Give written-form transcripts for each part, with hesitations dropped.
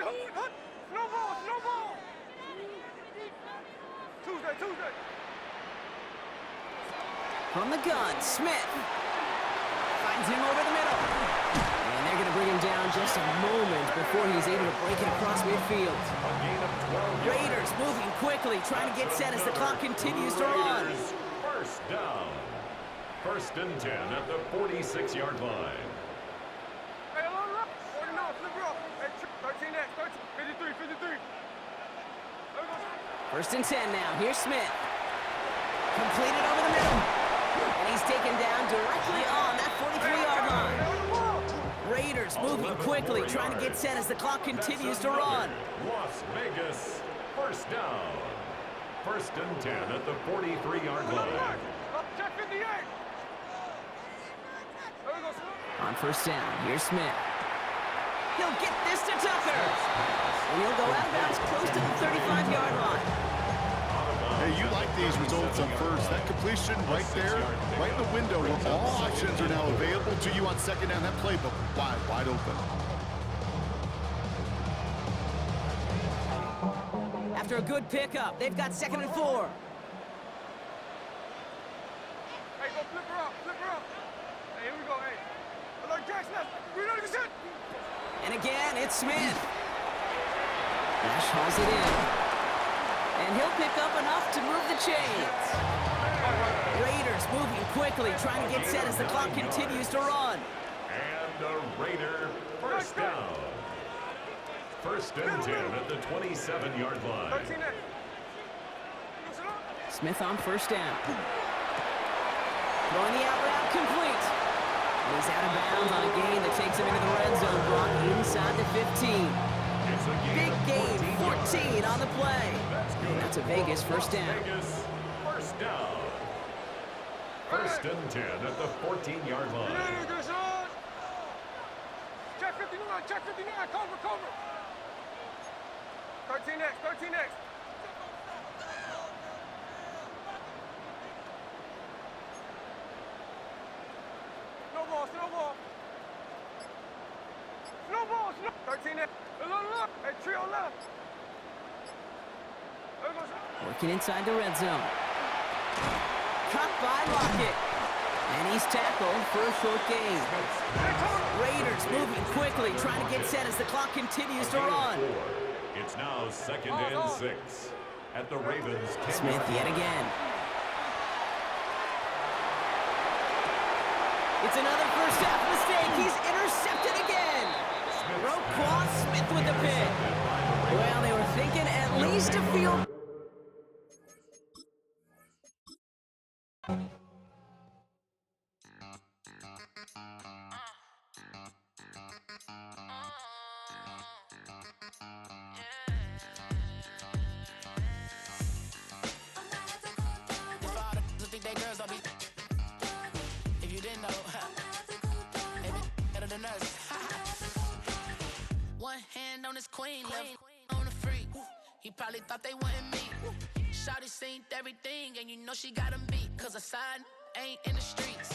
Snowball. Tuesday. From the gun, Smith finds him over the middle. And they're going to bring him down just a moment before he's able to break it across midfield. Raiders moving quickly, trying to get set as the clock continues to run. First down. 1st and 10 at the 46-yard line. Hey, flip it off. Hey, 13X, 53. 1st and 10 now. Here's Smith. Completed over the middle. And he's taken down directly on that 43-yard line. Raiders moving quickly, trying to get set as the clock continues to run. Las Vegas, 1st down. 1st and 10 at the 43-yard line. Check 58. On 1st down, here's Smith. He'll get this to Tucker. And he'll go out of bounds close to the 35-yard line. Hey, you like these results up first. That completion right there, right in the window where all options are now available to you on 2nd down. That playbook wide open. After a good pickup, they've got 2nd and 4. Hey, go flip her up. Hey, here we go, hey. Alert Jackson, we know this shit. And again, it's Smith. Nash hauls it in. And he'll pick up enough to move the chains. Raiders moving quickly, trying to get set as the clock continues to run. And a Raider 1st down. 1st and 10 at the 27-yard line. Smith on 1st down. Throwing the out route complete. And he's out of bounds on a gain that takes him into the red zone block inside the 15. Big gain, 14 on the play. And that's a Vegas 1st down. Vegas 1st down. 1st and 10 at the 14-yard line. Check 59, cover. 13X. Snowball. 13X. Look. Hey, trio left. Working inside the red zone. Cut by Lockett. And he's tackled for a short gain. Raiders moving quickly, trying to get set as the clock continues to run. It's now 2nd and 6 at the Ravens. Smith yet again. It's another first half mistake. He's intercepted again. Roquan Smith with the pick. Well, they were thinking at least a field. One hand on his queen, left on the freak. He probably thought they wanted me. Shawty seen everything, and you know she got him beat. Cause her side ain't in the streets.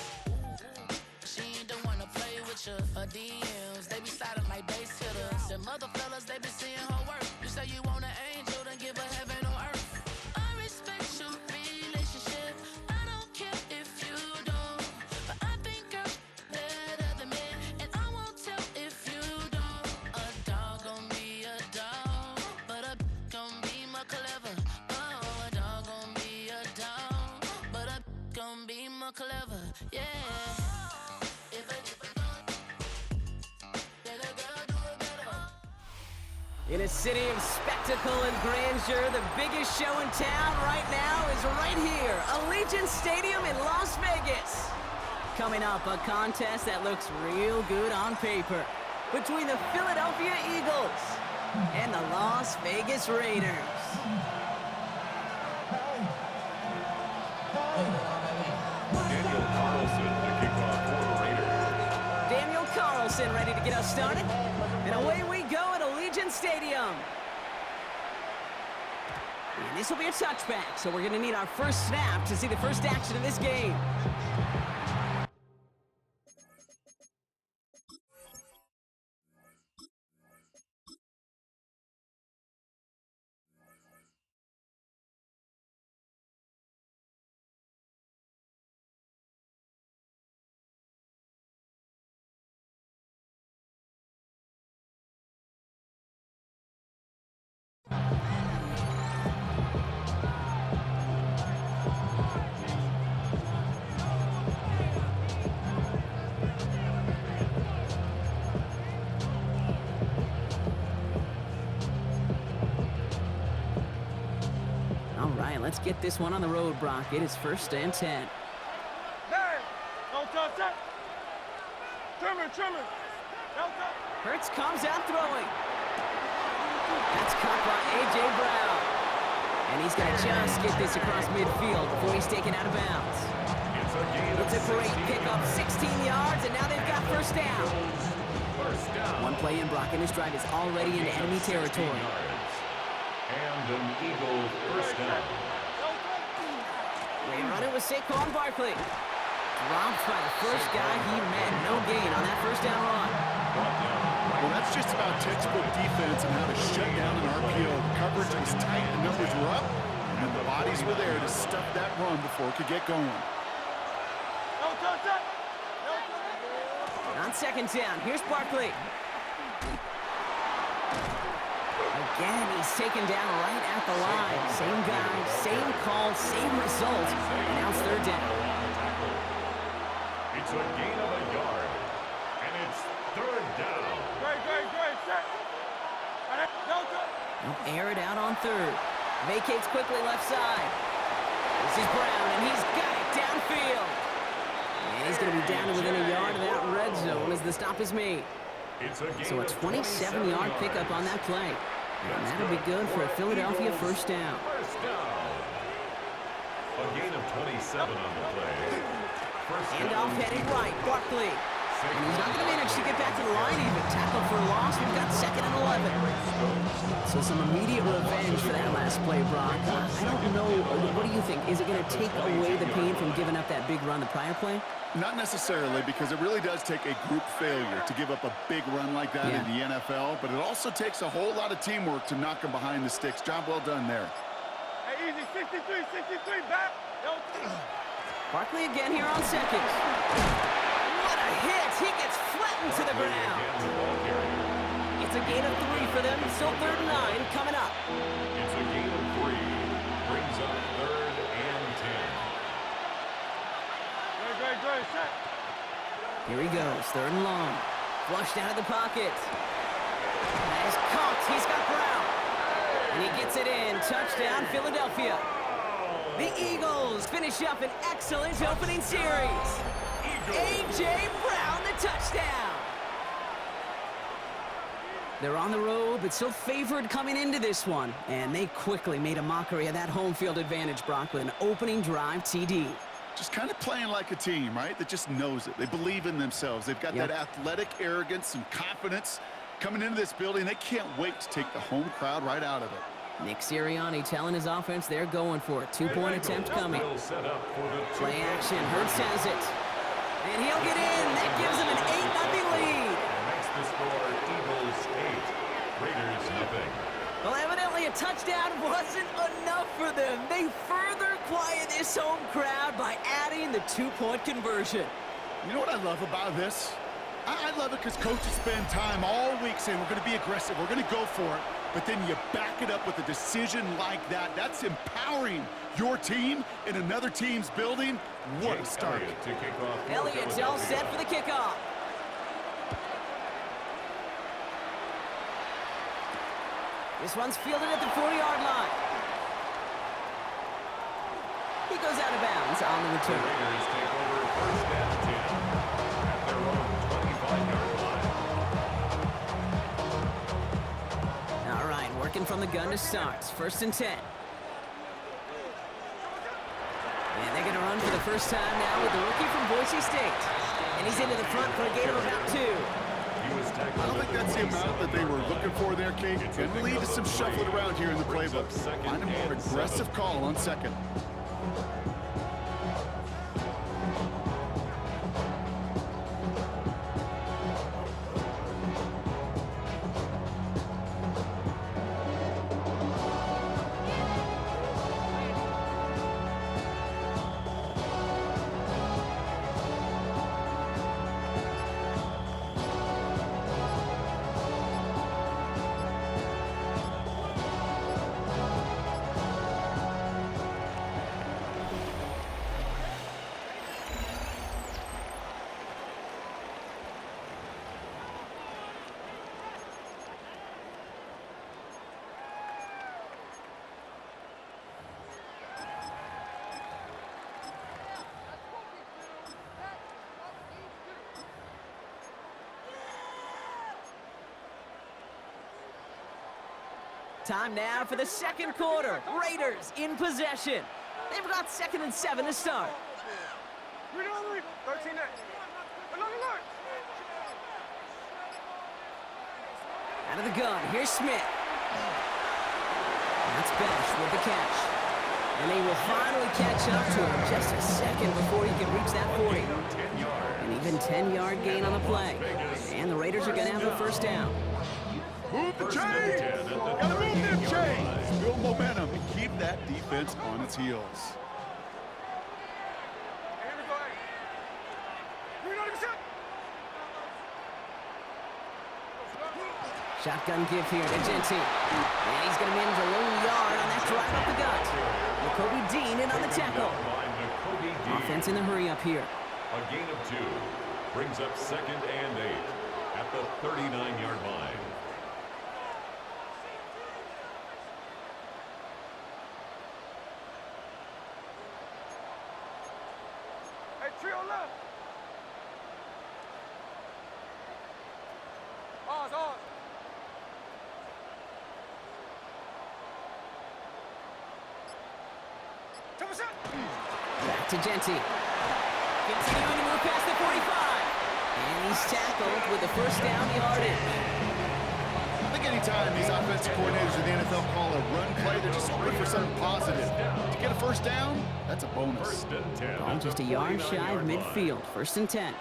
She ain't the one to play with you. Her DMs, they be sliding like base hitters. And mother fellas, they be seeing her work. You say you want an angel, then give her heaven on earth. I respect your relationship. I don't care if you don't. But I think girls better than men. And I won't tell if you don't. A dog gon' be a dog, but a gon' be more clever. Oh, a dog gon' be a dog, but a gon' be more clever. Yeah. In a city of spectacle and grandeur, the biggest show in town right now is right here, Allegiant Stadium in Las Vegas. Coming up, a contest that looks real good on paper between the Philadelphia Eagles and the Las Vegas Raiders. Daniel Carlson to kick off for the Raiders. Daniel Carlson ready to get us started. And away we go at Allegiant Stadium. And this will be a touchback, so we're going to need our first snap to see the first action of this game. let's get this one on the road, Brock. It is 1st and 10. Hey, don't touch that. Trimmer. Don't touch. Hurts comes out throwing. That's caught by A.J. Brown. And he's going to just get this across midfield before he's taken out of bounds. It's a great pickup, 16 yards, and now they've got 1st down. One play in, Brock, and his drive is already into enemy territory. And an Eagle 1st down. They run it with Saquon Barkley. Dropped by the first guy he met. No gain on that 1st down run. Well, that's just about textbook defense and how to shut down an RPO. The coverage was tight, the numbers were up, and the bodies were there to stuff that run before it could get going. Don't touch that. On 2nd down, here's Barkley. Again, he's taken down right at the line. Same guy, same call, same result. And now it's 3rd down. It's a gain of a yard, and it's 3rd down. Great, set. Don't touch. They'll air it out on 3rd. Vacates quickly left side. This is Brown, and he's got it downfield. And he's going to be down to within a yard of that red zone as the stop is made. So a 27-yard pickup on that play. And that'll be good for a Philadelphia 1st down. A gain of 27 on the play. Handoff headed right, Barkley. And he's not going to manage to get back to the line even. Tackle for loss. We've got 2nd and 11. So some immediate revenge for that last play, Brock. I don't know. What do you think? Is it going to take away the pain from giving up that big run the prior play? Not necessarily, because it really does take a group failure to give up a big run like that in the NFL, but it also takes a whole lot of teamwork to knock them behind the sticks. Job well done there. Hey, easy, 63, back. Don't touch. Barkley again here on 2nd. What a hit! He gets flattened to the ground. It's a gain of 3 for them. Still 3rd and 9 coming up. It's a gain of 3. Brings up 3rd and 10. Great, set. Here he goes, 3rd and long. Flushed out of the pocket. Nice caught. He's got Brown. And he gets it in. Touchdown, Philadelphia. The Eagles finish up an excellent opening series. A.J. Brown, the touchdown. They're on the road, but still favored coming into this one. And they quickly made a mockery of that home field advantage, Brock, with an opening drive TD. Just kind of playing like a team, right? That just knows it. They believe in themselves. They've got that athletic arrogance and confidence. Coming into this building, they can't wait to take the home crowd right out of it. Nick Sirianni telling his offense they're going for it. 2-point attempt coming. Play action. Hurts has it. And he'll get in. That gives him an 8-0 lead. Makes the score Eagles 8, Raiders nothing. Well, evidently a touchdown wasn't enough for them. They further quiet this home crowd by adding the 2-point conversion. You know what I love about this? I love it because coaches spend time all week saying we're going to be aggressive, we're going to go for it, but then you back it up with a decision like that. That's empowering your team in another team's building. What a start. Elliott's all set for the kickoff. This one's fielded at the 40-yard line. He goes out of bounds on the return. The Raiders take over 1st and 10 at their own 25-yard line. All right, working from the gun to start. 1st and 10. And they're going to run for the first time now with the rookie from Boise State. And he's into the front for a gain of about 2. I don't think that's the amount that they were looking for there, Kate. It's going to lead to some shuffling around here in the playbook. Find a more aggressive call on 2nd. Time now for the second quarter. Raiders in possession. They've got 2nd and 7 to start. 13 net. Alert. Out of the gun, here's Smith. That's Besh with the catch. And they will finally catch up to him just a second before he can reach that 40. An even 10-yard gain on the play. And the Raiders are going to have a first down. Move the chains! Gotta move them chains! Build momentum and keep that defense on its heels. Here we go, Shotgun give here to Genty. And he's going to manage a lone yard on that drive up the gut. Jacoby Dean in on the tackle. Offense in the hurry up here. A gain of 2 brings up 2nd and 8 at the 39-yard line. Hey, trio left. Ours. Back to Genty. Continuing to move past the 45. And he's tackled with the first down yardage. I think anytime these offensive coordinators in the NFL call a run play, they're just looking for something positive. To get a first down, that's a bonus. 1st and 10. Ball just a yard shy of midfield. 1st and 10.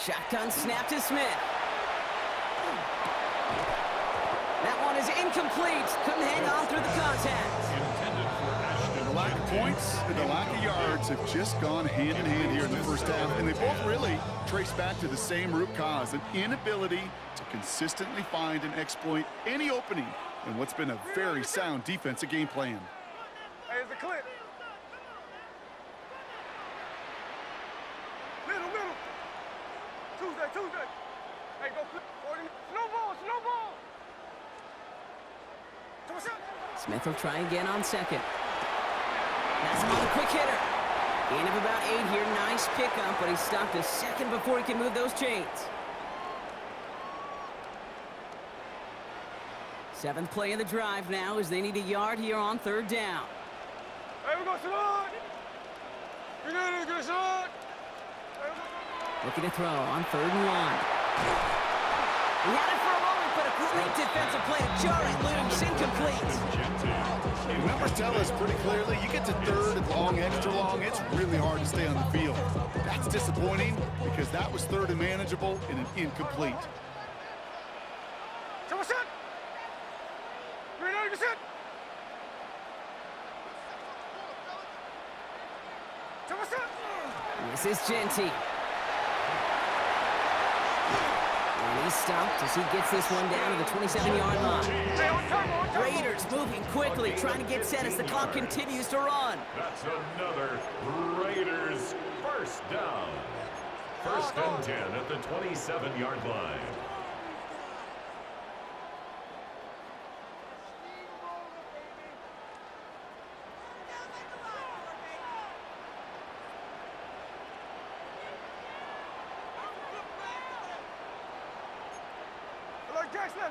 Shotgun snap to Smith. That one is incomplete. Couldn't hang on through the contact. The lack of points and the lack of yards have just gone hand in hand here in the first half, and they both really trace back to the same root cause, an inability to consistently find and exploit any opening in what's been a very sound defensive game plan. Hey, it's a clip. Middle. Tuesday. Hey, go flip. 40. Snowball. Smith will try again on 2nd. That's another quick hitter. Gain of about 8 here. Nice pickup, but he stopped a second before he can move those chains. 7th play of the drive now as they need a yard here on 3rd down. Hey, we go slide. You're gonna slide. Looking to throw on 3rd and 1. He had it for a moment, but a great defensive play to jar it loose. Incomplete. The numbers tell us pretty clearly, you get to 3rd and long, extra long, it's really hard to stay on the field. That's disappointing because that was 3rd and manageable and an incomplete. This is Genty. And he's stopped as he gets this one down to the 27-yard line. Raiders moving quickly, trying to get set as the clock continues to run. That's another Raiders first down. 1st and 10 at the 27-yard line.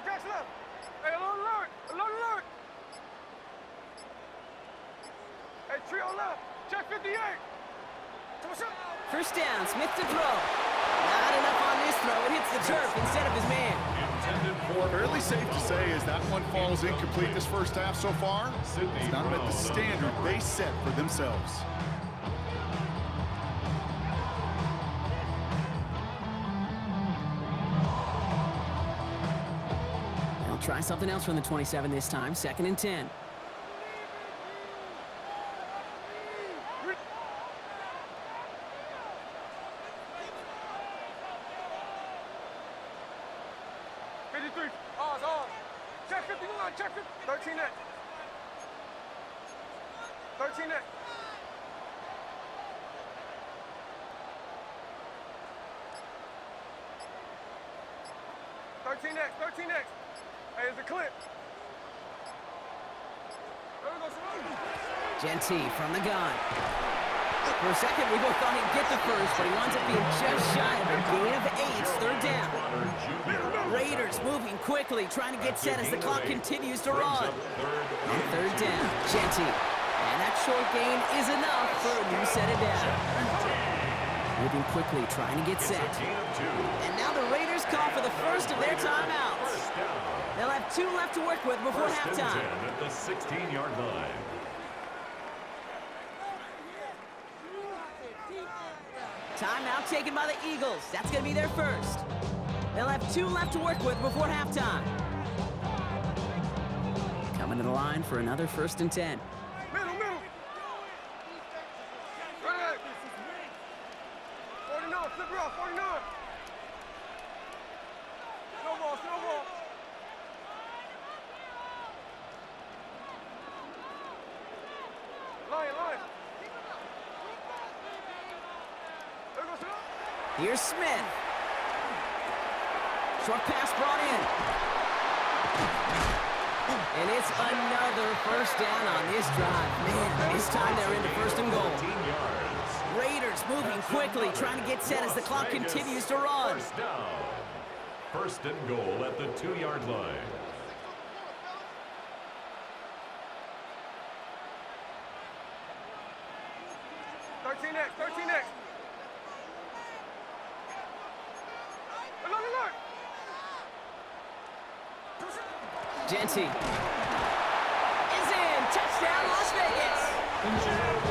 Jack's left. Hey, alert. Hey, trio left. Check 58. First down, Smith to throw. Not enough on this throw. It hits the turf instead of his man. Fairly safe to say as that one falls incomplete this first half so far. It's not met the standard they set for themselves. Try something else from the 27 this time. 2nd and 10. Ours. Check 51. Check 50. 13 net. 13 net. 13 next. Hey, it's a clip. There we go, Simone. Genty from the gun. For a second, we both thought he'd get the first, but he winds up being just shy of a gain of 8. Third down. Raiders moving quickly, trying to get set as the clock continues to run. On third down, Genty. And that short gain is enough for a new set of down. Moving quickly, trying to get set. And now the Raiders call for the first of their timeouts. They'll have 2 left to work with before halftime. At the 16-yard line. Timeout taken by the Eagles. That's going to be their first. They'll have 2 left to work with before halftime. Coming to the line for another 1st and 10. Middle. Right. 49, flip her off, 49. Snowball. Lion. There goes Simone. Here's Smith. Short pass brought in. And it's another first down on this drive. Man, this time they're into 1st and goal. 15 yards. Raiders moving quickly, trying to get set as the clock continues to run. First down. 1st and goal at the 2-yard line. Thirteen X. Look. Genty is in. Touchdown, Las Vegas.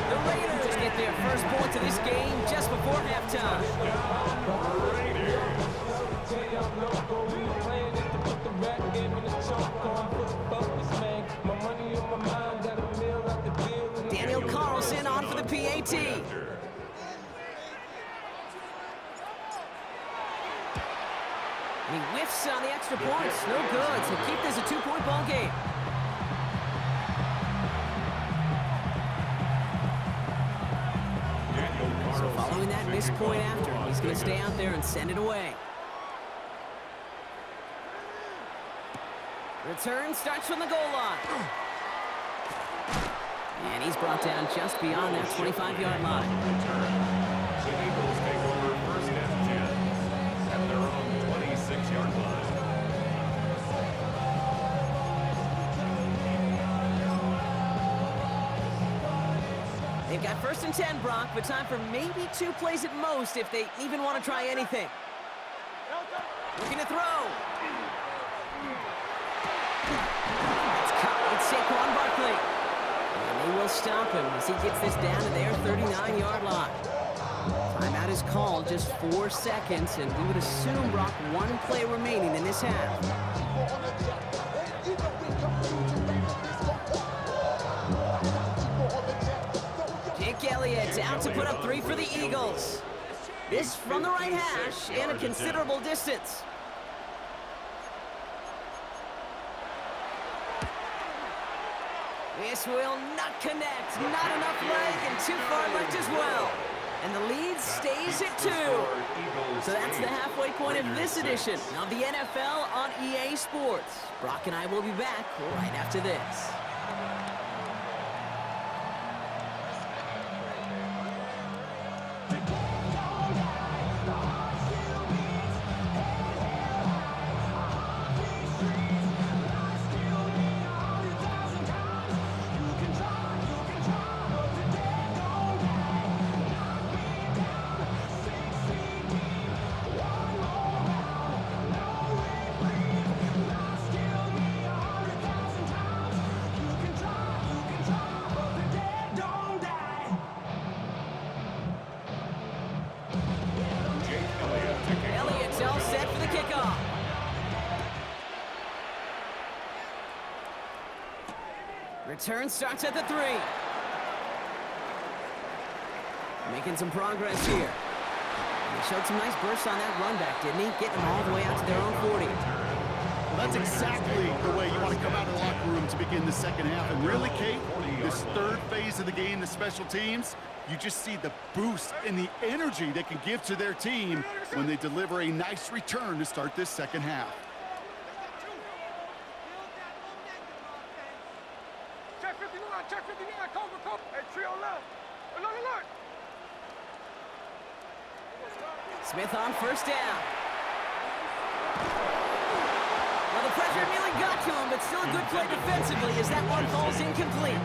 The Raiders get their first points of this game just before halftime. Daniel Carlson on for the PAT. And he whiffs on the extra points. No good. So keep this a 2-point ball game. So following that missed point after, he's going to stay out there and send it away. Return starts from the goal line. And he's brought down just beyond that 25-yard line. The Eagles take over 1st and 10 at their own 26-yard line. They've got 1st and 10, Brock, but time for maybe 2 plays at most if they even want to try anything. Looking to throw. It's caught with Saquon Barkley. And they will stop him as he gets this down to their 39-yard line. Timeout is called, just 4 seconds, and we would assume, Brock, 1 play remaining in this half. Jake Elliott out to put up 3 for the Eagles. This from the right hash and a considerable distance. This will not connect. Not enough leg and too far left as well. And the lead stays at 2. So that's the halfway point of this edition of the NFL on EA Sports. Brock and I will be back right after this. Return starts at the 3. Making some progress here. And he showed some nice bursts on that run back, didn't he? Getting them all the way out to their own 40. Well, that's exactly the way you want to come out of the locker room to begin the second half. And really, Kate, this 3rd phase of the game, the special teams, you just see the boost and the energy they can give to their team when they deliver a nice return to start this second half. Smith on first down. Well, the pressure nearly got to him, but still a good play defensively as that one falls incomplete.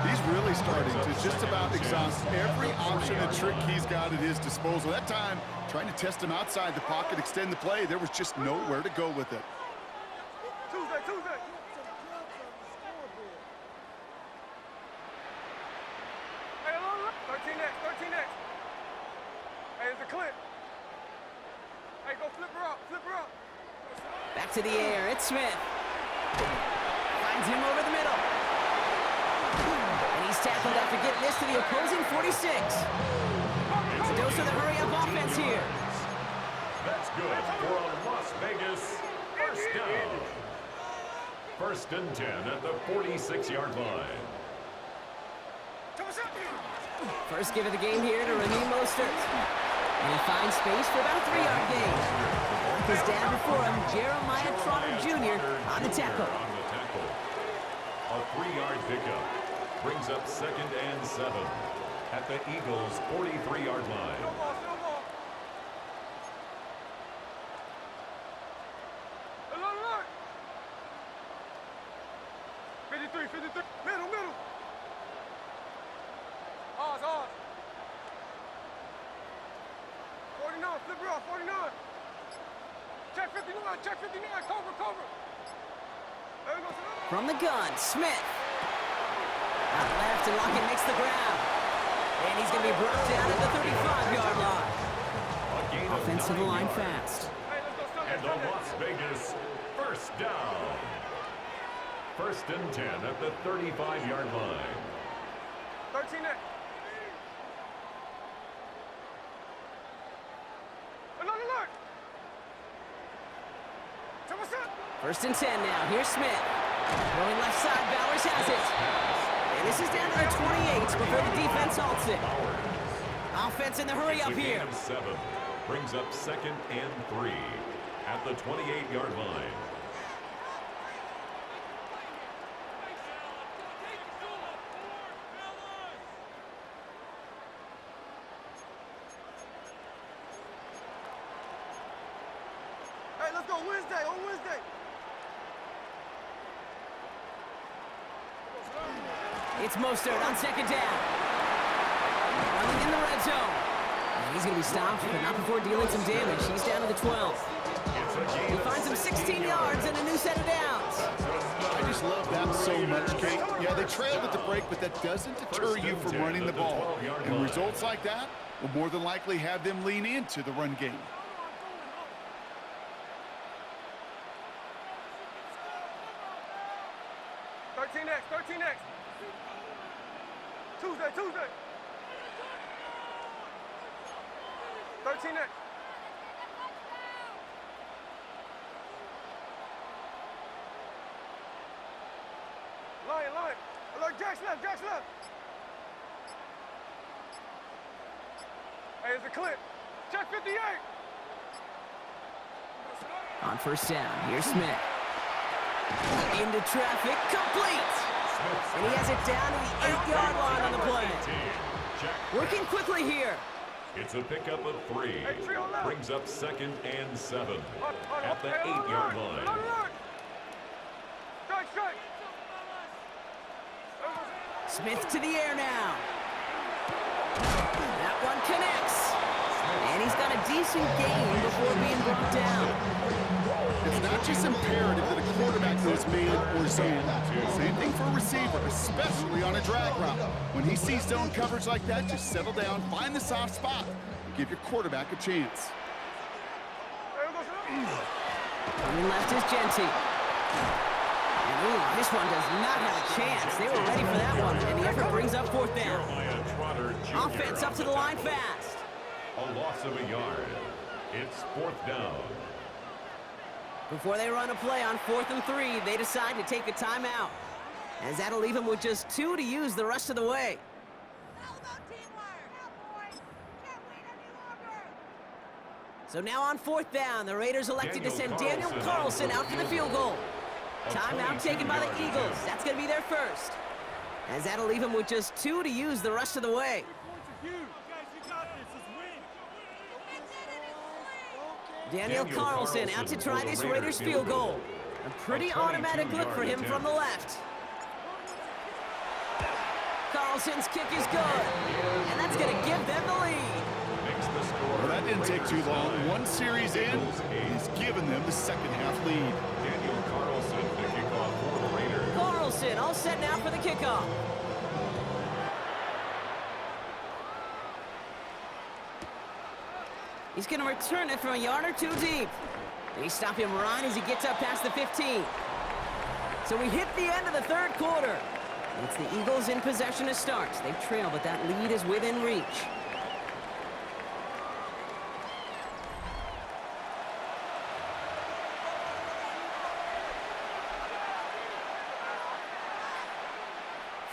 He's really starting to just about exhaust every option and trick he's got at his disposal. That time, trying to test him outside the pocket, extend the play, there was just nowhere to go with it. Tuesday. Hey, look. 13X. Hey, it's a clip. Hey, go flip her up. Back to the air, it's Smith. Finds him over the middle. And he's tackled after getting this to the opposing 46. It's a dose of the hurry-up offense here. That's good for a Las Vegas first down. First and 10 at the 46-yard line. First give of the game here to Raheem Mostert. And he finds space for about a 3-yard gain. Like his dad before him, Jeremiah Trotter Jr. on the tackle. A 3-yard pickup brings up 2nd and 7 at the Eagles' 43-yard line. Still ball. Look. 53. Middle. Ours. 49, flip her up, 49. Check 59, cover. There we go, sir. From the gun, Smith. Out left, and Lockett makes the ground. And he's going to be brought down at the 35-yard line. Offensive line fast. Hey, let's go, And the Las Vegas first down. First and 10 at the 35-yard line. 13X. Look. First and 10 now. Here's Smith. Going left side, Bowers has it. And this is down to the 28 before the defense halts it. Offense in the hurry up here. 7 brings up 2nd and 3 at the 28-yard line. Hey, let's go Wednesday. It's Mostert on 2nd down. Running in the red zone. And he's going to be stopped, but not before dealing some damage. He's down to the 12. He finds him 16 yards and a new set of downs. I just love that so much, Kate. Yeah, they trailed at the break, but that doesn't deter you from running the ball. And results like that will more than likely have them lean into the run game. Thirteen X. Tuesday. 13X. Line. Alert, Jack's left. Hey, it's a clip. Check 58. On first down, here's Smith. Into traffic, complete. And he has it down to the 8-yard line on the play. Working quickly here. It's a pickup of 3. Brings up 2nd and 7 at the 8-yard line. Strike. Smith to the air now. That one connects. And he's got a decent gain before being brought down. It's not just imperative that a quarterback goes man or zone. Same thing for a receiver, especially on a drag route. When he sees zone coverage like that, just settle down, find the soft spot, give your quarterback a chance. Coming left is Genty. And ooh, this one does not have a chance. They were ready for that one, and the effort brings up 4th down. Offense up to the line fast. A loss of a yard. It's 4th down. Before they run a play on 4th and 3, they decide to take a timeout, as that'll leave them with just 2 to use the rest of the way. So now on 4th down, the Raiders elected to send Daniel Carlson out for the field goal. Timeout taken by the Eagles. That's going to be their first, as that'll leave them with just 2 to use the rest of the way. Daniel Carlson out to try this Raiders field goal. A pretty automatic look for him from the left. Carlson's kick is good, and that's going to give them the lead. Well, that didn't take too long. One series in, he's given them the second half lead. Daniel Carlson, the kickoff for the Raiders. Carlson all set now for the kickoff. He's going to return it from a yard or two deep. They stop him right as he gets up past the 15. So we hit the end of the third quarter. It's the Eagles in possession to start. They trail, but that lead is within reach.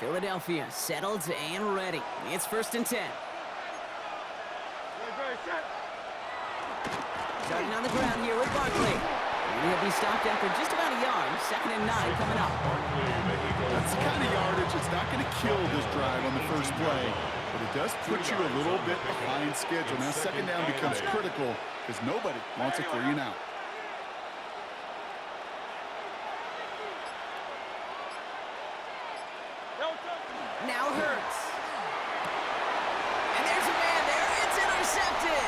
Philadelphia settled and ready. It's 1st and 10. Starting on the ground here with Barkley. He'll be stopped after just about a yard. 2nd and 9 coming up. That's the kind of yardage that's not going to kill this drive on the first play, but it does put you a little bit behind schedule. Now 2nd down becomes critical because nobody wants a 3 and out. Now Hurts. And there's a man there. It's intercepted.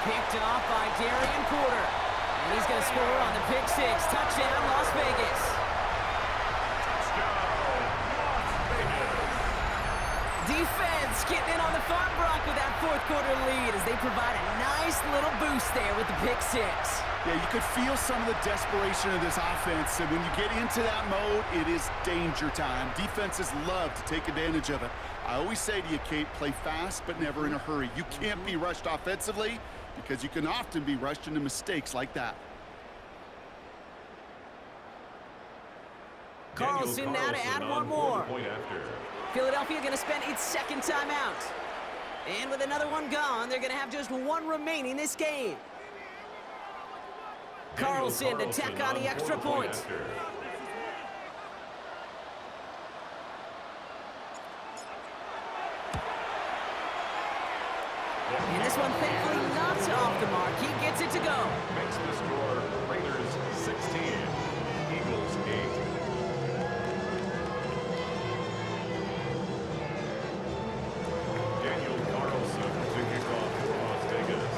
Picked off by Darian Porter. And he's going to score on the pick 6. Touchdown, Las Vegas. Defense getting in on the farm block with that 4th quarter lead as they provide a nice little boost there with the pick 6. Yeah, you could feel some of the desperation of this offense, and when you get into that mode, it is danger time. Defenses love to take advantage of it. I always say to you, Kate, play fast but never in a hurry. You can't be rushed offensively because you can often be rushed into mistakes like that. Carlson now to add one more. Philadelphia going to spend its 2nd timeout. And with another one gone, they're going to have just one remaining this game. Carlson to tack on the extra point. And this one thankfully not off the mark. He gets it to go. Makes the score Raiders 16, Eagles 8. Daniel Carlson to kick off for Las Vegas.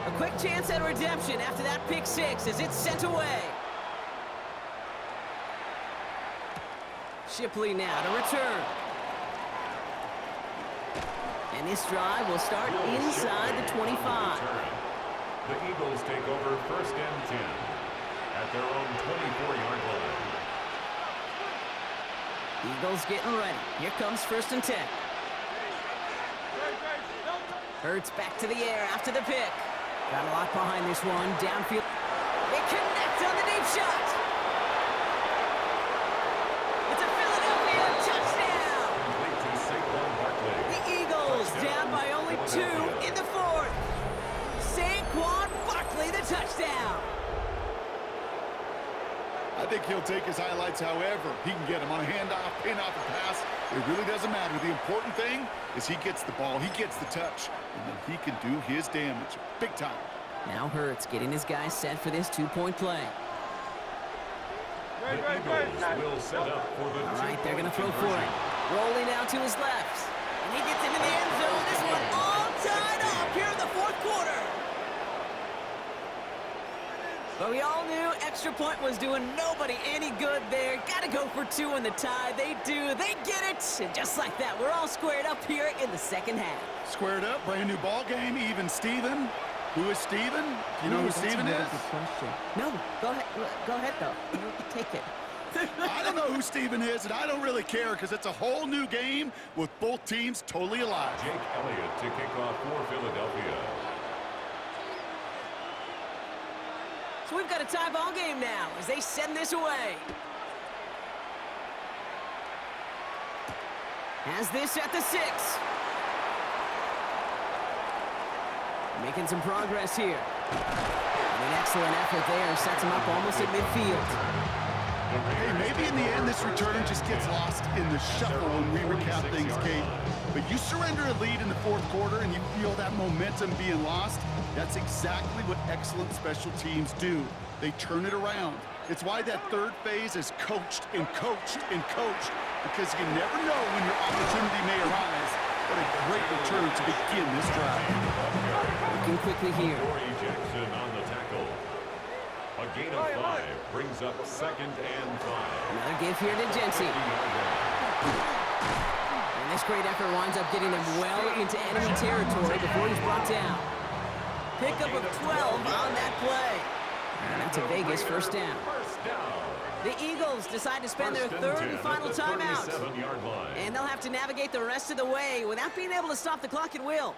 A quick chance at redemption after that pick 6 as it's sent away. Shipley now to return. And this drive will start inside the 25. The Eagles take over 1st and 10 at their own 24-yard line. Eagles getting ready. Here comes 1st and 10. Hurts back to the air after the pick. Got a lot behind this one. Downfield. They connect on the deep shot. It's a Philadelphia touchdown. The Eagles down by only 2 in the 4th. Saquon Barkley the touchdown. I think he'll take his highlights however he can get them on a handoff, pin off a pass. It really doesn't matter. The important thing is he gets the ball, he gets the touch, and then he can do his damage. Big time. Now Hurts getting his guys set for this 2-point play. The Eagles will set up for the All right, they're going to throw for it. Rolling out to his left. And he gets into the end zone. This one all tied up here in the 4th quarter. But we all knew extra point was doing nobody any good there. Got to go for 2 in the tie. They do. They get it. And just like that, we're all squared up here in the 2nd half. Squared up, brand new ball game, even Steven. Who is Steven? Do you know who Steven is? Good question. No, go ahead. Go ahead, though. You take it. I don't know who Steven is, and I don't really care because it's a whole new game with both teams totally alive. Jake Elliott to kick off for Philadelphia. So we've got a tie ball game now as they send this away. Has this at the 6. Making some progress here. And an excellent effort there sets him up almost at midfield. Hey, maybe in the end this return just gets lost in the shuffle when we recap things, Kate. But you surrender a lead in the fourth quarter and you feel that momentum being lost. That's exactly what excellent special teams do. They turn it around. It's why that third phase is coached and coached and coached, because you never know when your opportunity may arise. What a great return to begin this drive. Looking quickly here. Jackson on the tackle. A gain of 5 brings up 2nd and 5. Another give here to Genty. And this great effort winds up getting him well into enemy territory before he's brought down. Pickup of 12 on that play. And that's a Vegas first down. The Eagles decide to spend their third and final timeout. And they'll have to navigate the rest of the way without being able to stop the clock at will.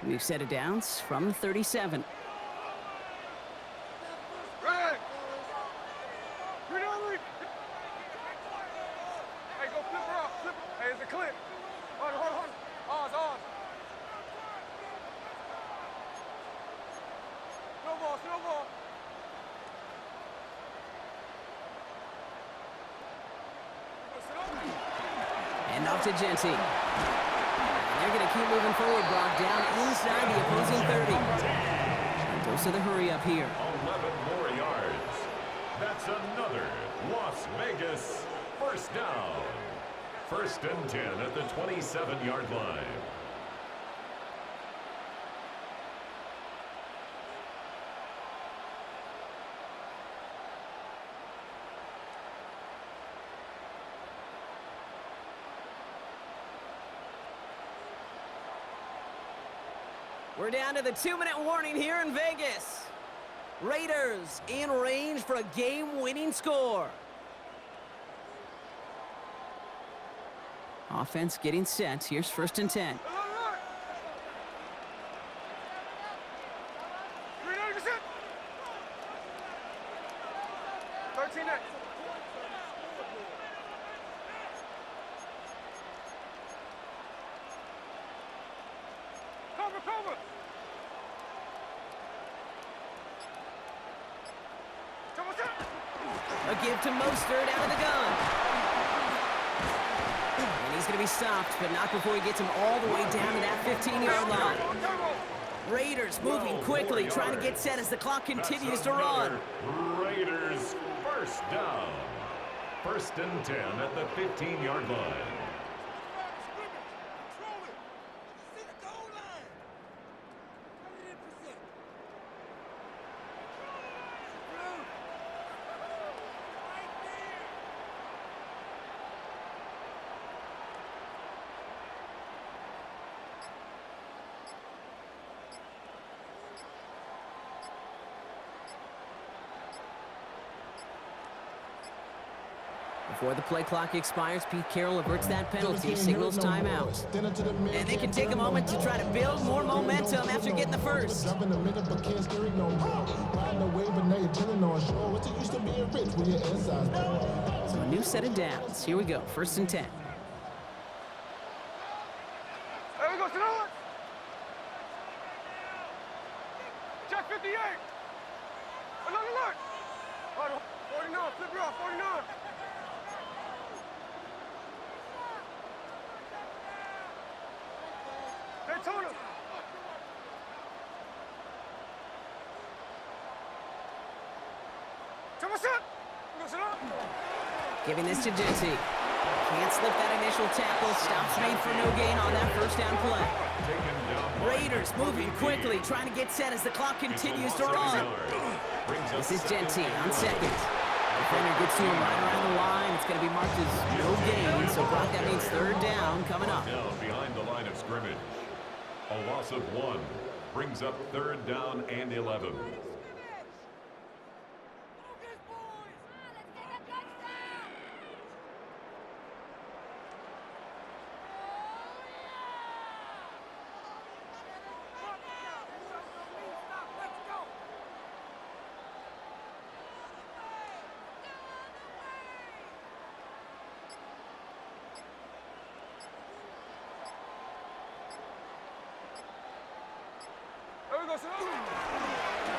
We've set it downs from the 37. Ready. Ready. Hey, go flip her up. Flip. Hey, it's a clip. Hold on. Ours. Snowball. And off to Genty. And they're going to keep moving forward, brought down inside the opposing 30. And goes to the hurry up here. 11 more yards. That's another Las Vegas first down. 1st and 10 at the 27-yard line. We're down to the 2-minute warning here in Vegas. Raiders in range for a game-winning score. Offense getting set. Here's 1st and 10. 13 next. Cover. A give to Mostert out of the gun. And he's going to be stopped, but not before he gets him all the way down to that 15-yard line. Raiders moving quickly, trying to get set as the clock continues to run. Raiders first down. 1st and 10 at the 15-yard line. Before the play clock expires, Pete Carroll averts that penalty, signals timeout. And they can take a moment to try to build more momentum after getting the first. So a new set of downs. Here we go, 1st and 10. There we go, Sonoma. Check 58. Alert. 49, flip her off, 49. Daytona. Come on, set. Giving this to Genty. Can't slip that initial tackle. Stops made for no gain on that first down play. Raiders moving quickly, trying to get set as the clock continues to run. This is Genty on 2nd. Defender gets to him right around the line. It's going to be marked as no gain. So, Brock, that means 3rd down coming up. Down behind the line of scrimmage. A loss of 1 brings up 3rd down and 11.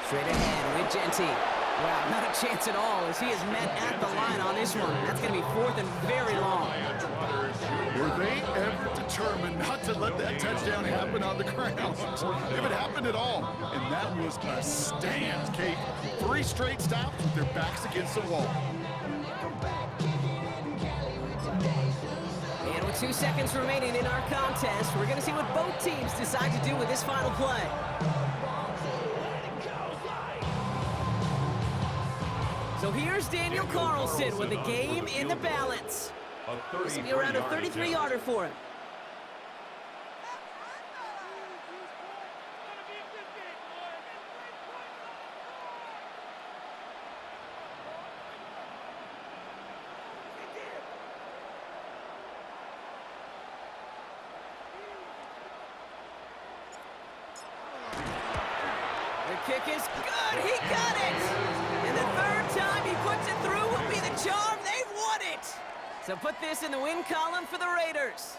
Straight ahead with Genty. Wow, not a chance at all as he is met at the line on this one. That's going to be 4th and very long. Were they ever determined not to let that touchdown happen on the ground? If it happened at all. And that was a stand, Kate. 3 straight stops with their backs against the wall. And with 2 seconds remaining in our contest, we're going to see what both teams decide to do with this final play. So here's Daniel Carlson with the game in the balance. This will be around a 33-yarder for him. The kick is good. He got it. And the 3rd time he puts it through will be the charm. They've won it. So put this in the win column for the Raiders.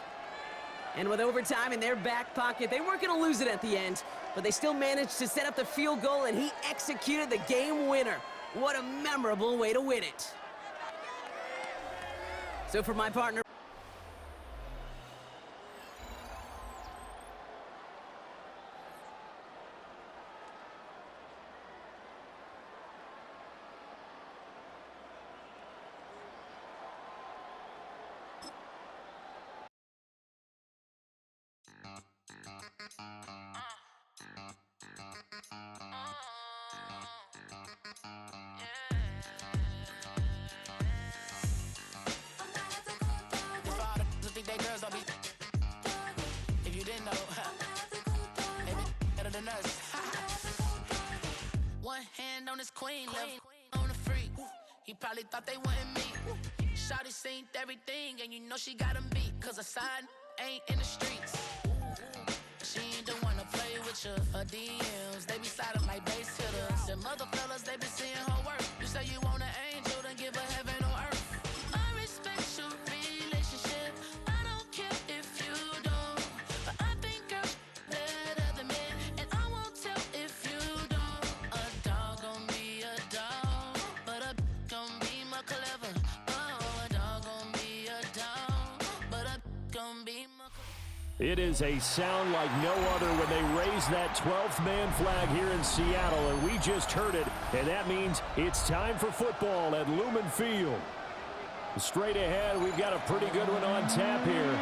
And with overtime in their back pocket, they weren't going to lose it at the end, but they still managed to set up the field goal, and he executed the game winner. What a memorable way to win it. So for my partner, if you didn't know, maybe better than us. One hand on his queen, left on the freak. He probably thought they wanted me. Shawty seen everything, and you know she got him beat. Cause a side ain't in the streets. She ain't the one to play with you. Her DMs, they be sliding like base hitters. Them other fellas, they be seeing her work. You say you want an angel, then give her heaven on earth. I respect your relationship. I don't care if you don't. But I think girls better than men. And I won't tell if you don't. A dog gon' be a dog, but a gon' be more clever. Oh, a dog gon' be a dog, but a gon' be more clever. It is a sound like no other when they raise that 12th man flag here in Seattle, and we just heard it, and that means it's time for football at Lumen Field. Straight ahead, we've got a pretty good one on tap here,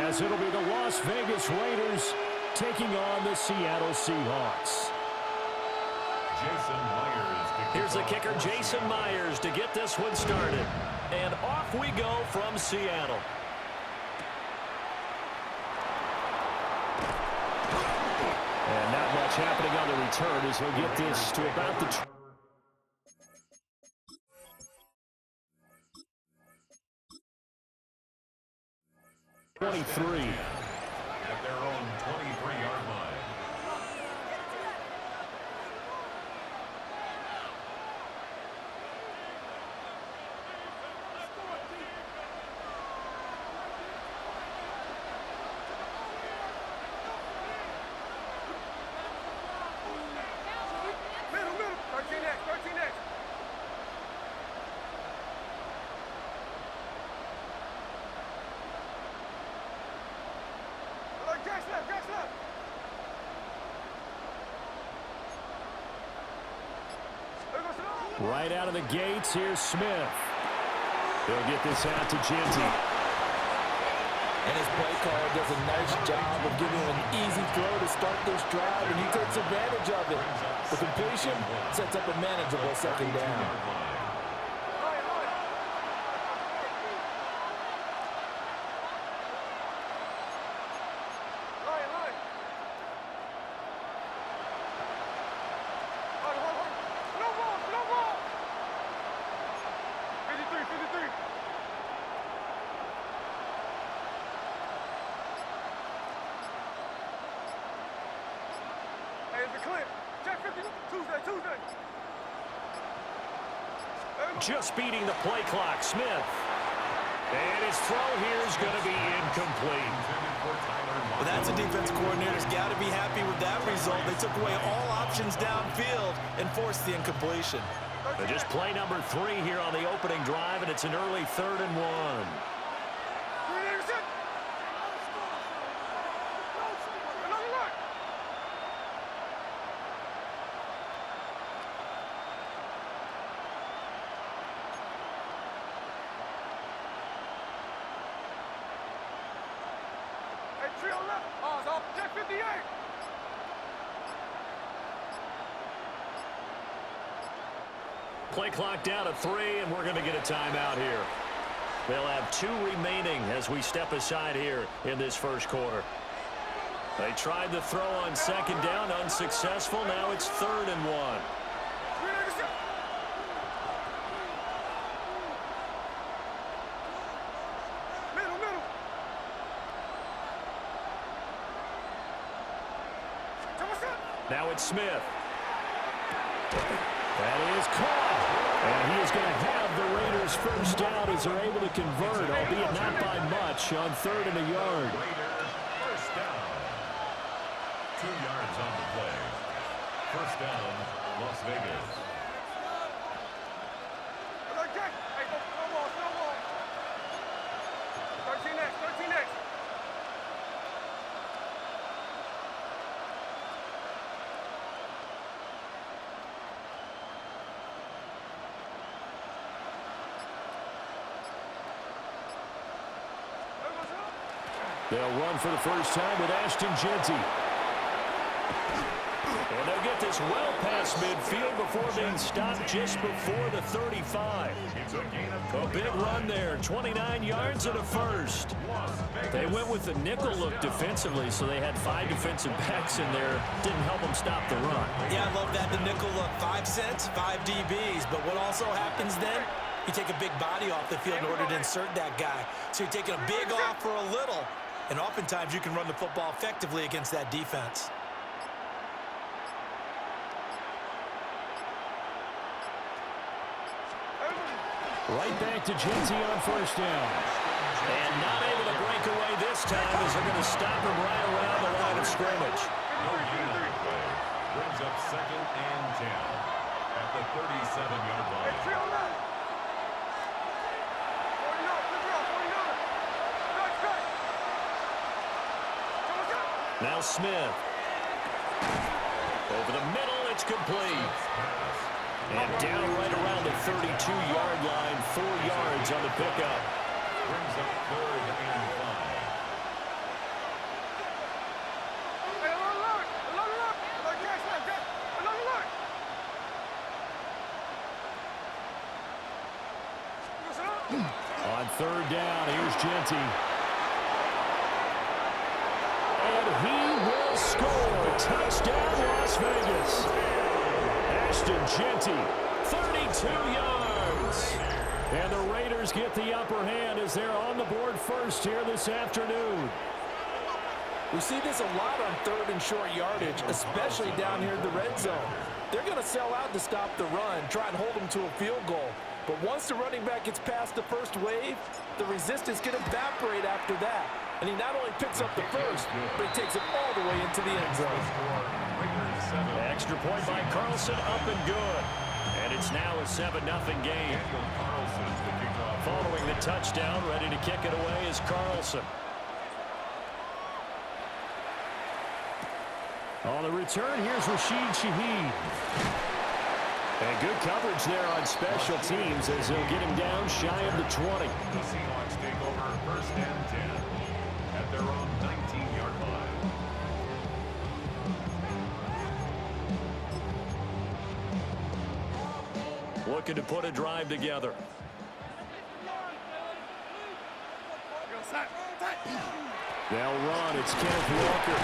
as it'll be the Las Vegas Raiders taking on the Seattle Seahawks. Jason Myers. Here's the kicker, Jason Myers, to get this one started. And off we go from Seattle. And not much happening on the return as he'll get this to about the 23. At their own 23-yard line. Middle. 13 X. Jack's left. Right out of the gates, here's Smith. He'll get this out to Genty. And his play caller does a nice job of giving him an easy throw to start this drive, and he takes advantage of it. The completion sets up a manageable second down. Tuesday. Just beating the play clock, Smith. And his throw here is going to be incomplete. Well, that's a defense coordinator's got to be happy with that result. They took away all options downfield and forced the incompletion. And just play number 3 here on the opening drive, and it's an early 3rd and 1. Play clock down to 3, and we're going to get a timeout here. They'll have 2 remaining as we step aside here in this first quarter. They tried the throw on 2nd down, unsuccessful. Now it's 3rd and 1. Now it's Smith. That is caught. And he is going to have the Raiders first down as they're able to convert, albeit not by much, on 3rd and a yard. First down. 2 yards on the play. First down, Las Vegas. Hey, no more. 13 next. They'll run for the first time with Ashton Jeanty. And they'll get this well past midfield before being stopped just before the 35. A big run there, 29 yards and a first. They went with the nickel look defensively, so they had 5 defensive backs in there. Didn't help them stop the run. Yeah, I love that. The nickel look, 5 cents, 5 DBs. But what also happens then? You take a big body off the field in order to insert that guy. So you're taking a big off for a little. And oftentimes you can run the football effectively against that defense. Right back to Jeanty on first down. And not able to break away this time as they're going to stop him right around the line of scrimmage. No gain on the play. Brings up 2nd and 10 at the 37-yard line. Now Smith. Over the middle, it's complete. And down right around the 32-yard line, 4 yards on the pickup. Brings up 3rd and 5. On 3rd down, here's Jeanty. And he will score. Touchdown, Las Vegas. Ashton Jeanty, 32 yards. And the Raiders get the upper hand as they're on the board first here this afternoon. We see this a lot on 3rd and short yardage, especially down here in the red zone. They're going to sell out to stop the run, try and hold them to a field goal. But once the running back gets past the first wave, the resistance can evaporate after that. And he not only picks up the first, but he takes it all the way into the end zone. Extra point by Carlson, up and good. And it's now a 7-0 game. Following the touchdown, ready to kick it away is Carlson. On the return, here's Rashid Shaheed. And good coverage there on special teams as they'll get him down shy of the 20. The Seahawks take over 1st and 10 at their own 19-yard line. Looking to put a drive together. They'll run. It's Kenneth Walker.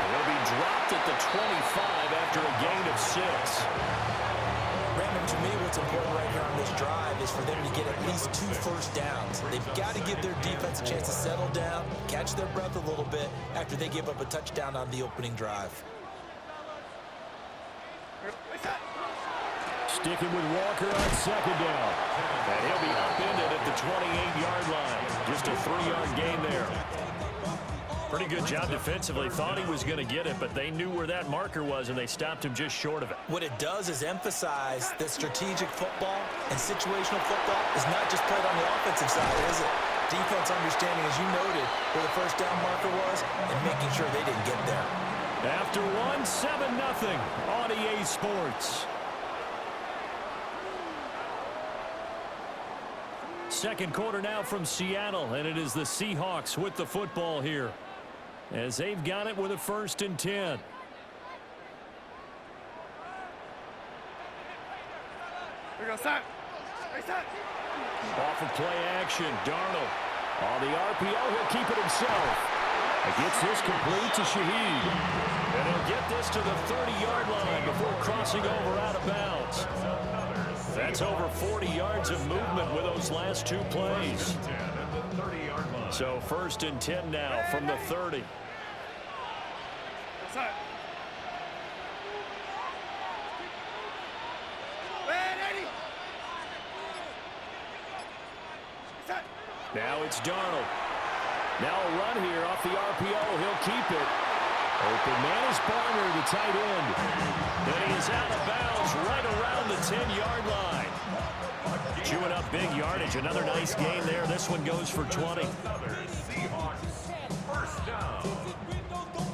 He'll be dropped at the 25 after a gain of 6. Brandon, to me, what's important right here on this drive is for them to get at least 2 first downs. They've got to give their defense a chance to settle down, catch their breath a little bit after they give up a touchdown on the opening drive. Sticking with Walker on 2nd down. And he'll be upended at the 28-yard line. Just a 3-yard gain there. Pretty good job defensively. Thought he was going to get it, but they knew where that marker was, and they stopped him just short of it. What it does is emphasize that strategic football and situational football is not just played on the offensive side, is it? Defense understanding, as you noted, where the first down marker was and making sure they didn't get there. After one, 7-0 on EA Sports. Second quarter now from Seattle, and it is the Seahawks with the football here, as they've got it with a 1st and 10. We go set. Hey, set. Off of play action, Darnold. On the RPO, he'll keep it himself. He gets this complete to Shaheed. And he'll get this to the 30-yard line before crossing over out of bounds. That's over 40 yards of movement with those last 2 plays. So 1st and 10 now from the 30. Set. Now it's Darnold. Now a run here off the RPO. He'll keep it. Open man is Barner, the tight end. And he is out of bounds right around the 10-yard line. Chewing up big yardage. Another nice gain there. This one goes for 20. Seahawks, first down.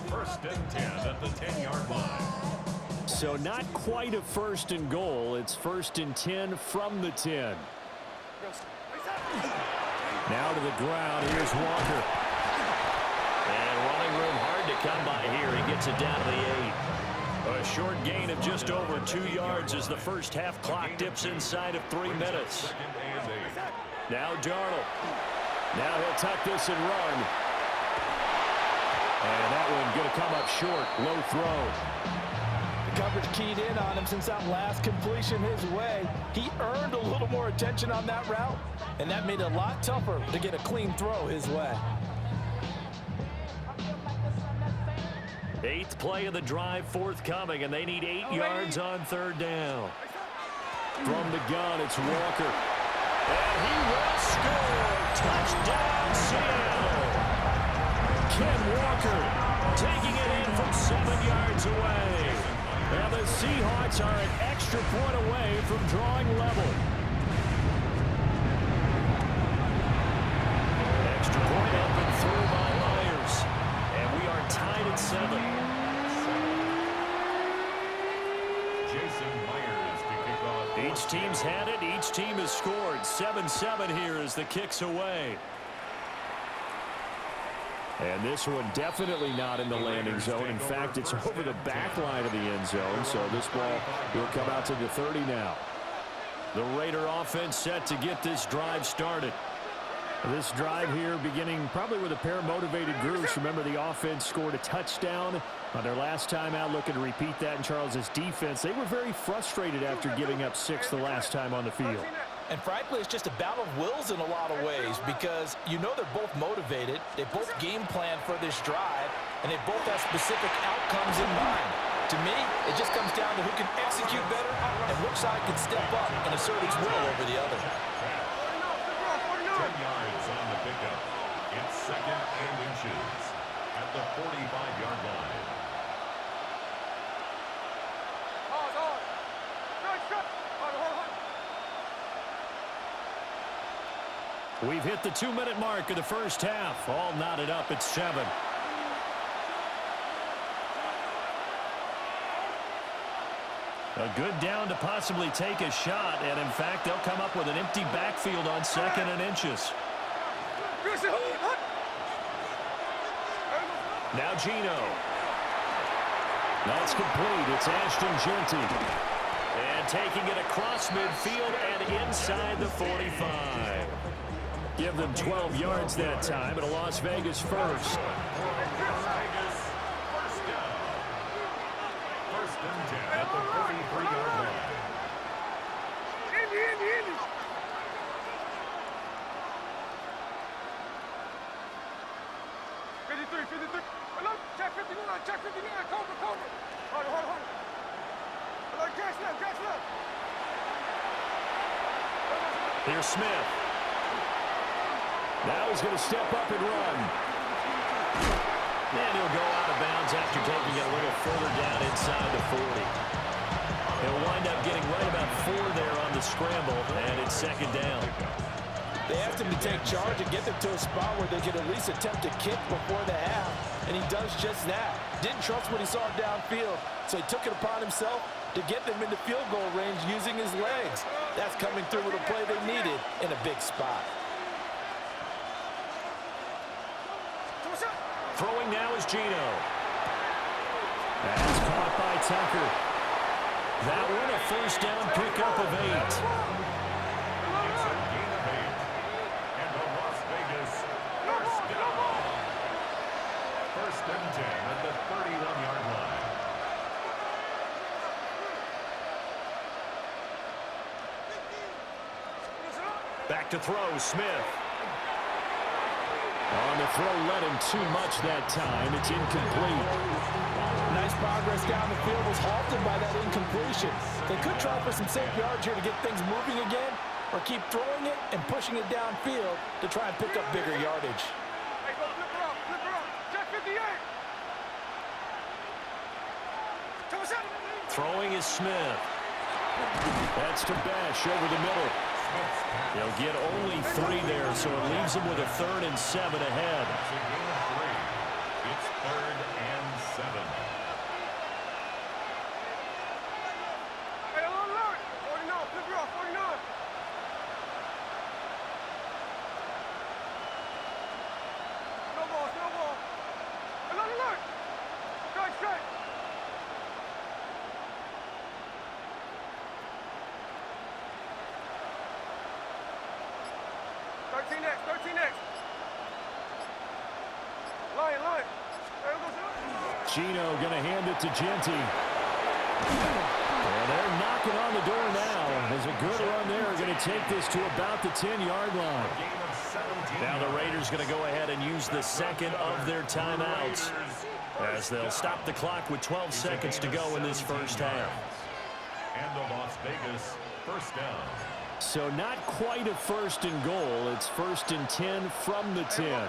1st and 10 at the 10-yard line. So not quite a 1st and goal. It's 1st and 10 from the 10. Now to the ground. Here's Walker. And running room hard to come by here. He gets it down to the 8. A short gain of just over 2 yards as the first half clock dips inside of 3 minutes. Now Darnold. Now he'll tuck this and run. And that one going to come up short. Low throw. The coverage keyed in on him since that last completion his way. He earned a little more attention on that route, and that made it a lot tougher to get a clean throw his way. 8th play of the drive forthcoming, and they need 8 yards on 3rd down. From the gun, it's Walker. And he will score. Touchdown, Seattle. Ken Walker taking it in from 7 yards away. And the Seahawks are an extra point away from drawing level. Extra point up and through by Myers. And we are tied at 7. Jason Myers to kick off. Each team's had it. Each team has scored. 7-7 here as the kick's away. And this one definitely not in the landing zone. In fact, it's over the back line of the end zone. So this ball will come out to the 30 now. The Raider offense set to get this drive started. This drive here beginning probably with a pair of motivated groups. Remember, the offense scored a touchdown on their last time out, looking to repeat that in Charles's defense. They were very frustrated after giving up 6 the last time on the field. And frankly, it's just a battle of wills in a lot of ways because you know they're both motivated, they both game plan for this drive, and they both have specific outcomes in mind. To me, it just comes down to who can execute better and which side can step up and assert its will over the other. 10 yards on the pickup. It's 2nd and inches at the 45-yard line. We've hit the 2-minute mark of the first half. All knotted up at 7. A good down to possibly take a shot, and in fact, they'll come up with an empty backfield on 2nd and inches. Now Gino. That's complete. It's Ashton Jeanty. And taking it across midfield and inside the 45. Give them 12 yards that time, and a Las Vegas first. 1st and 10 at the 43-yard line. Indy. 53. Hello, check 59. Cover. Hold on. Hello, catch left. Here's Smith. Now he's going to step up and run. And he'll go out of bounds after taking it a little further down inside the 40. He'll wind up getting right about 4 there on the scramble, and it's second down. They asked him to take charge and get them to a spot where they could at least attempt to kick before the half, and he does just that. Didn't trust what he saw downfield, so he took it upon himself to get them into field goal range using his legs. That's coming through with a play they needed in a big spot. Throwing now is Geno. That's caught by Tucker. That one a first down pickup of 8. It's a gain of 8. And the Las Vegas first down. First and 10 at the 31-yard line. Back to throw, Smith. On the throw, led him too much that time. It's incomplete. Nice progress down the field was halted by that incompletion. They could try for some safe yards here to get things moving again, or keep throwing it and pushing it downfield to try and pick up bigger yardage. Hey, go flip her up. Check 58. Throwing is Smith. That's to Bash over the middle. They'll get only 3 there, so it leaves them with a 3rd and 7 ahead. It's a gain of 3. It's 3rd and 7. Hey, alert. 49, flip her up, 49. No ball. Alert. Strike. 13 next. Line. Geno going to hand it to Genty. And they're knocking on the door now. There's a good run there. Going to take this to about the 10-yard line. Now the Raiders going to go ahead and use the second of their timeouts, as they'll stop the clock with 12 seconds to go in this first half. And the Las Vegas first down. So not quite a 1st and goal. It's 1st and 10 from the 10.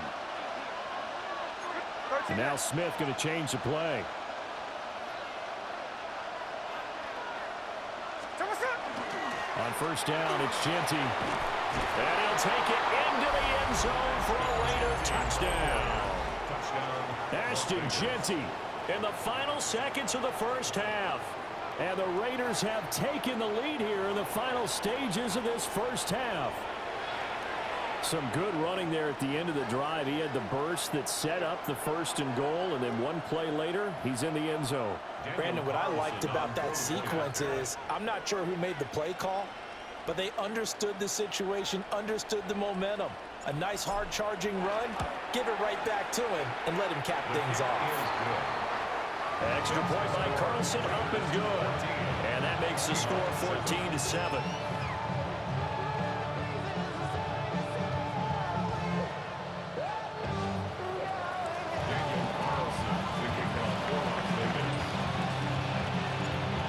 And now Smith going to change the play. On first down, it's Genty. And he'll take it into the end zone for a Raider touchdown. Ashton Genty in the final seconds of the first half. And the Raiders have taken the lead here in the final stages of this first half. Some good running there at the end of the drive. He had the burst that set up the 1st and goal, and then one play later, he's in the end zone. Brandon, what I liked about that sequence is, I'm not sure who made the play call, but they understood the situation, understood the momentum. A nice hard-charging run, give it right back to him, and let him cap things off. Extra point by Carlson, up and good. And that makes the score 14-7.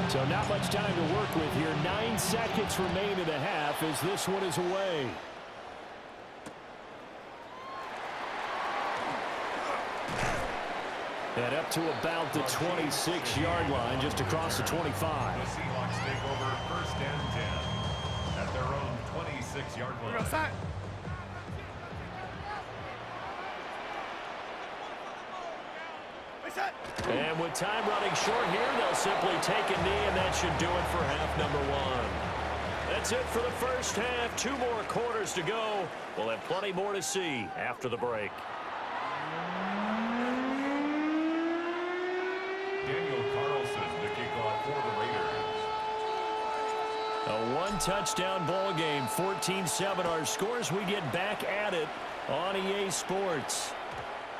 So not much time to work with here. 9 seconds remain in the half as this one is away. And up to about the 26-yard line, just across the 25. The Seahawks take over 1st and 10 at their own 26-yard line. And with time running short here, they'll simply take a knee, and that should do it for half number 1. That's it for the first half. 2 more quarters to go. We'll have plenty more to see after the break. Daniel Carlson to kick off for the Raiders. A 1-touchdown ball game, 14-7 our scores. We get back at it on EA Sports.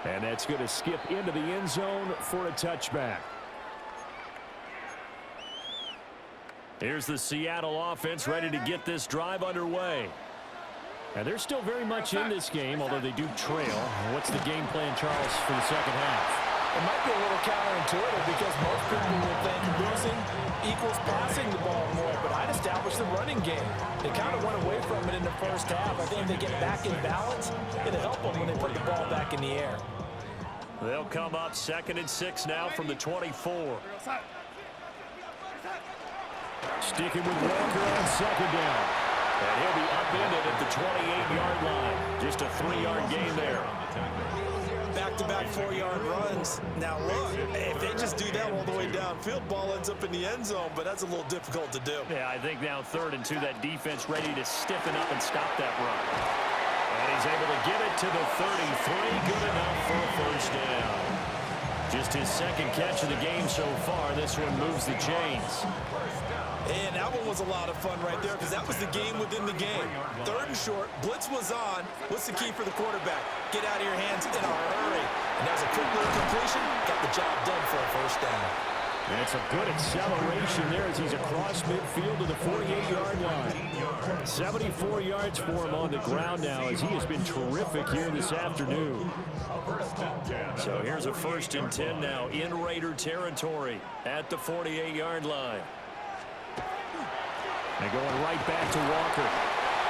And that's going to skip into the end zone for a touchback. Here's the Seattle offense ready to get this drive underway. And they're still very much in this game, although they do trail. What's the game plan, Charles, for the second half? It might be a little counterintuitive because most people will think losing equals passing the ball more, but I'd establish the running game. They kind of went away from it in the first half. I think if they get back in balance, it'll help them when they put the ball back in the air. They'll come up 2nd and 6 now from the 24. Sticking with Walker on 2nd down. And he'll be upended at the 28-yard line. Just a 3-yard gain there. Back-to-back 4-yard runs. Now look, if they just do that all the way downfield, ball ends up in the end zone, but that's a little difficult to do. Yeah, I think now 3rd and 2, that defense ready to stiffen up and stop that run. And he's able to get it to the 33, good enough for a 1st down. Just his 2nd catch of the game so far. This one moves the chains. And that one was a lot of fun right there because that was the game within the game. 3rd and short, blitz was on. What's the key for the quarterback? Get out of your hands in a hurry. And that was a quick little completion. Got the job done for a 1st down. That's a good acceleration there as he's across midfield to the 48-yard line. 74 yards for him on the ground now as he has been terrific here this afternoon. So here's a 1st and 10 now in Raider territory at the 48-yard line. And going right back to Walker.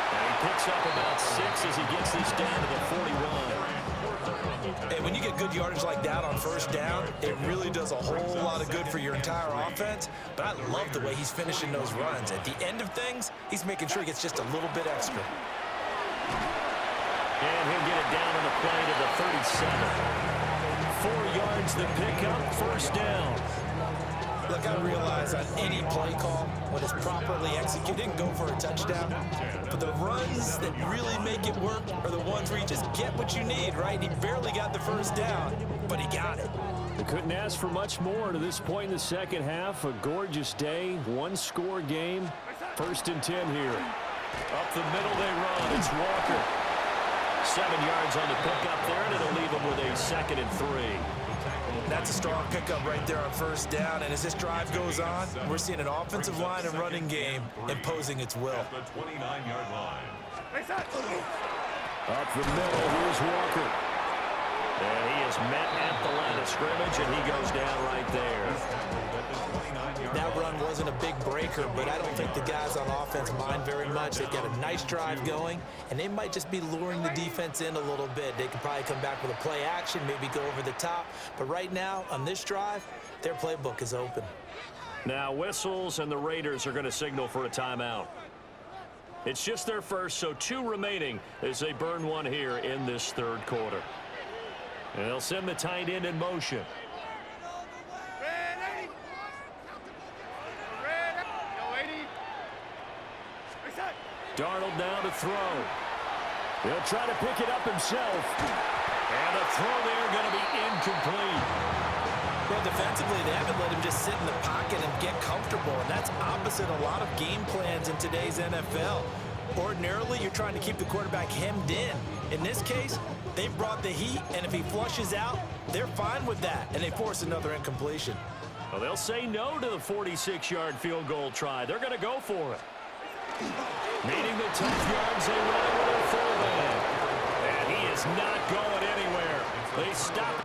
And he picks up about 6 as he gets this down to the 41. And when you get good yardage like that on 1st down, it really does a whole lot of good for your entire offense. But I love the way he's finishing those runs. At the end of things, he's making sure he gets just a little bit extra. And he'll get it down on the play to the 37. 4 yards the pickup, 1st down. Look, I realize on any play call, when it's properly executed, didn't go for a touchdown. But the runs that really make it work are the ones where you just get what you need, right? He barely got the 1st down, but he got it. They couldn't ask for much more to this point in the 2nd half. A gorgeous day, 1-score game. 1st and 10 here. Up the middle they run. It's Walker. 7 yards on the pickup there, and it'll leave him with a 2nd and 3. That's a strong pickup right there on 1st down. And as this drive goes on, we're seeing an offensive line and running game imposing its will. At the 29-yard line. Up the middle, here's Walker. And he is met at the line of scrimmage, and he goes down right there. That run wasn't a big breaker, but I don't think the guys on offense mind very much. They've got a nice drive going, and they might just be luring the defense in a little bit. They could probably come back with a play action, maybe go over the top. But right now, on this drive, their playbook is open. Now whistles, and the Raiders are going to signal for a timeout. It's just their first, so 2 remaining as they burn one here in this 3rd quarter. And they'll send the tight end in motion. Darnold now to throw. He'll try to pick it up himself. And the throw there going to be incomplete. Well, defensively, they haven't let him just sit in the pocket and get comfortable, and that's opposite a lot of game plans in today's NFL. Ordinarily, you're trying to keep the quarterback hemmed in. In this case, they brought the heat, and if he flushes out, they're fine with that, and they force another incompletion. Well, they'll say no to the 46-yard field goal try. They're going to go for it. Meeting the tough yards, they run with their fullback. And he is not going anywhere. They stop